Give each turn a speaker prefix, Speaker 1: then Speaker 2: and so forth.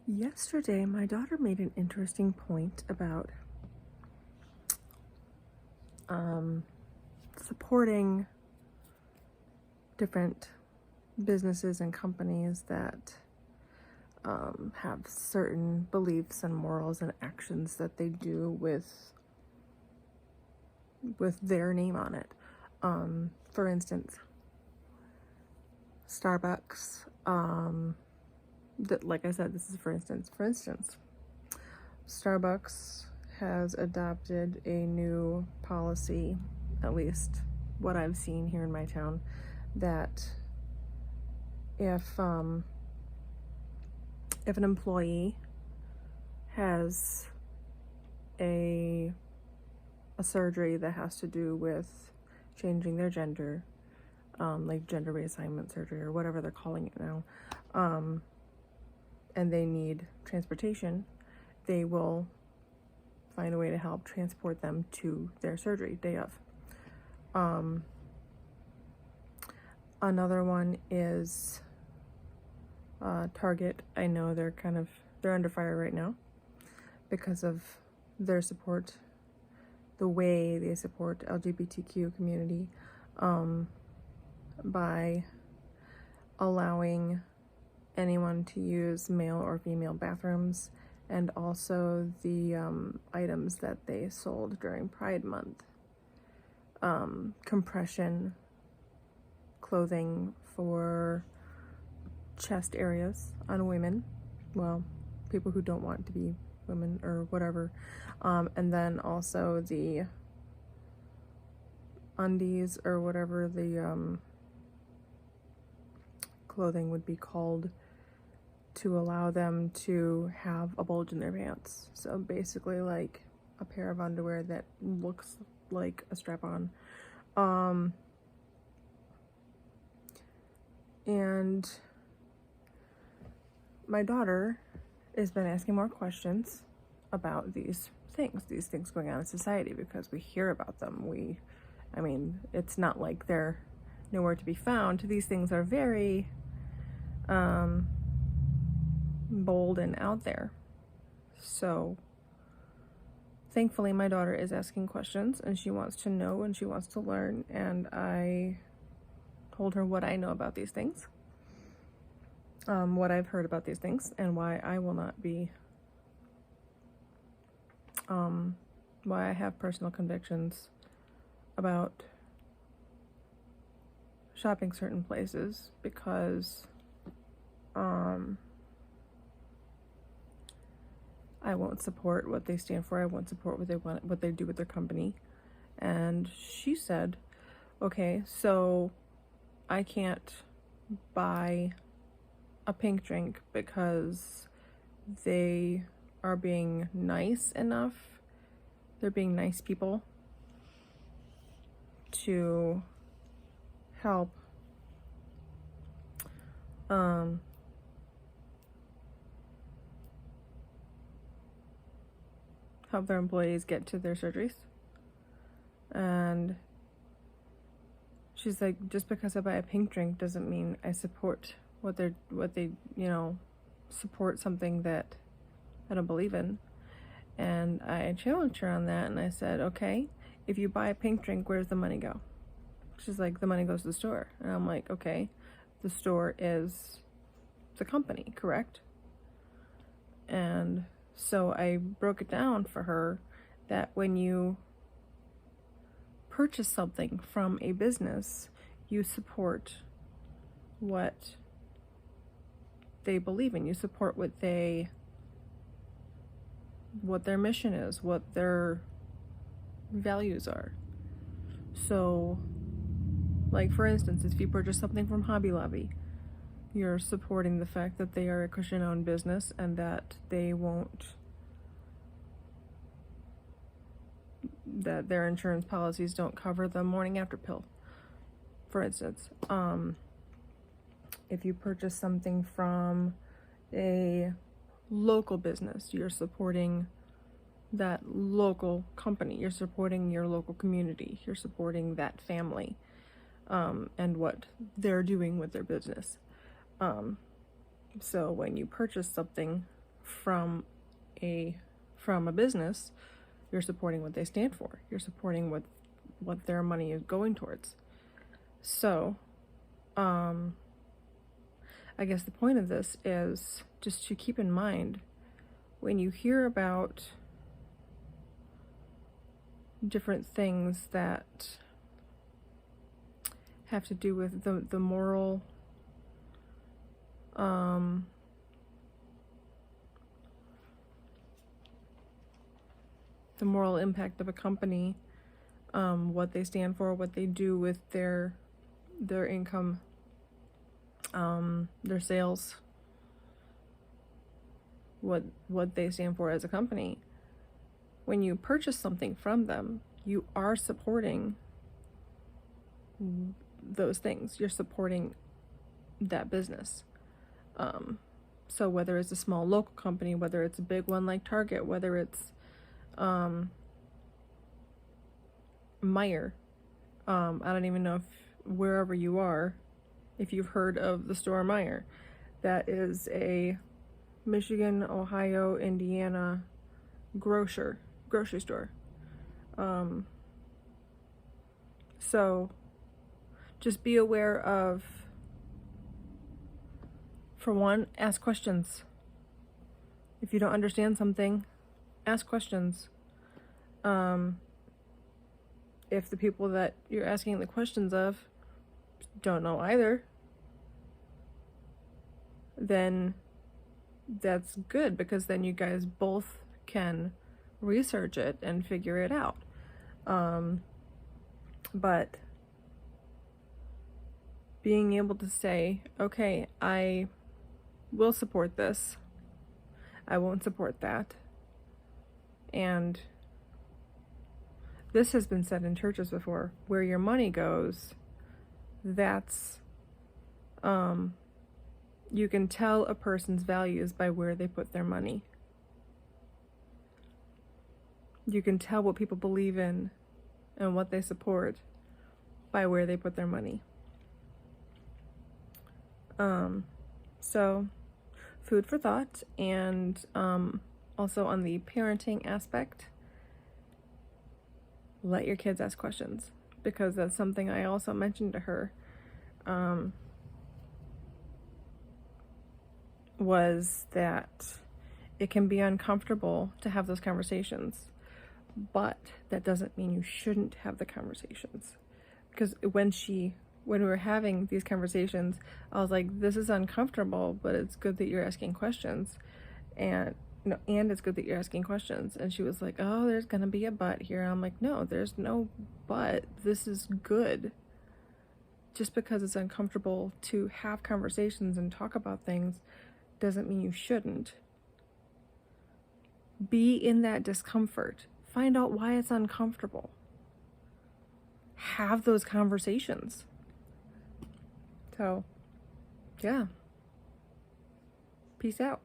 Speaker 1: Yesterday, my daughter made an interesting point about supporting different businesses and companies that have certain beliefs and morals and actions that they do with their name on it. For instance, Starbucks. That, like I said, this is for instance. For instance, Starbucks has adopted a new policy, at least what I've seen here in my town, that if an employee has a surgery that has to do with changing their gender, like gender reassignment surgery or whatever they're calling it now, and they need transportation, they will find a way to help transport them to their surgery day of. Another one is Target. I know they're under fire right now because of their support, the way they support LGBTQ community, by allowing anyone to use male or female bathrooms, and also the items that they sold during Pride Month. Compression clothing for chest areas on women, well, people who don't want to be women or whatever, and then also the undies or whatever the clothing would be called, to allow them to have a bulge in their pants. So basically like a pair of underwear that looks like a strap-on. And my daughter has been asking more questions about these things going on in society, because we hear about them. It's not like they're nowhere to be found. These things are very bold and out there. So thankfully my daughter is asking questions, and she wants to know and she wants to learn, and I told her what I know about these things, what I've heard about these things, and why I will not be why I have personal convictions about shopping certain places, because I won't support what they stand for. I won't support what they do with their company. And she said, okay, so I can't buy a pink drink because they are being nice enough. They're being nice people to help help their employees get to their surgeries. And she's like, just because I buy a pink drink doesn't mean I support what they support something that I don't believe in. And I challenged her on that, and I said, okay, if you buy a pink drink, where's the money go? She's like, the money goes to the store. And I'm like, okay, the store is the company, correct? And so I broke it down for her that when you purchase something from a business, you support what they believe in. You support what their mission is, what their values are. So, like for instance, if you purchase something from Hobby Lobby, you're supporting the fact that they are a Christian-owned business, and that that their insurance policies don't cover the morning after pill, for instance. If you purchase something from a local business, you're supporting that local company, you're supporting your local community, you're supporting that family, and what they're doing with their business. So when you purchase something from a business, you're supporting what they stand for. You're supporting what their money is going towards. So, I guess the point of this is just to keep in mind when you hear about different things that have to do with the moral the moral impact of a company, what they stand for, what they do with their income, their sales, what they stand for as a company. When you purchase something from them, you are supporting those things. You're supporting that business. So whether it's a small local company, whether it's a big one like Target, whether it's Meijer, I don't even know if wherever you are, if you've heard of the store Meijer. That is a Michigan, Ohio, Indiana grocery store. So just be aware of, for one, ask questions. If you don't understand something, ask questions. If the people that you're asking the questions of don't know either, then that's good, because then you guys both can research it and figure it out. But being able to say, okay, I will support this, I won't support that. And this has been said in churches before, where your money goes, that's, you can tell a person's values by where they put their money. You can tell what people believe in and what they support by where they put their money. So food for thought. And also on the parenting aspect, let your kids ask questions, because that's something I also mentioned to her, was that it can be uncomfortable to have those conversations, but that doesn't mean you shouldn't have the conversations. Because when we were having these conversations, I was like, this is uncomfortable, but it's good that you're asking questions. And it's good that you're asking questions. And she was like, oh, there's gonna be a but here. And I'm like, no, there's no but. This is good. Just because it's uncomfortable to have conversations and talk about things doesn't mean you shouldn't. Be in that discomfort. Find out why it's uncomfortable. Have those conversations. So, yeah. Peace out.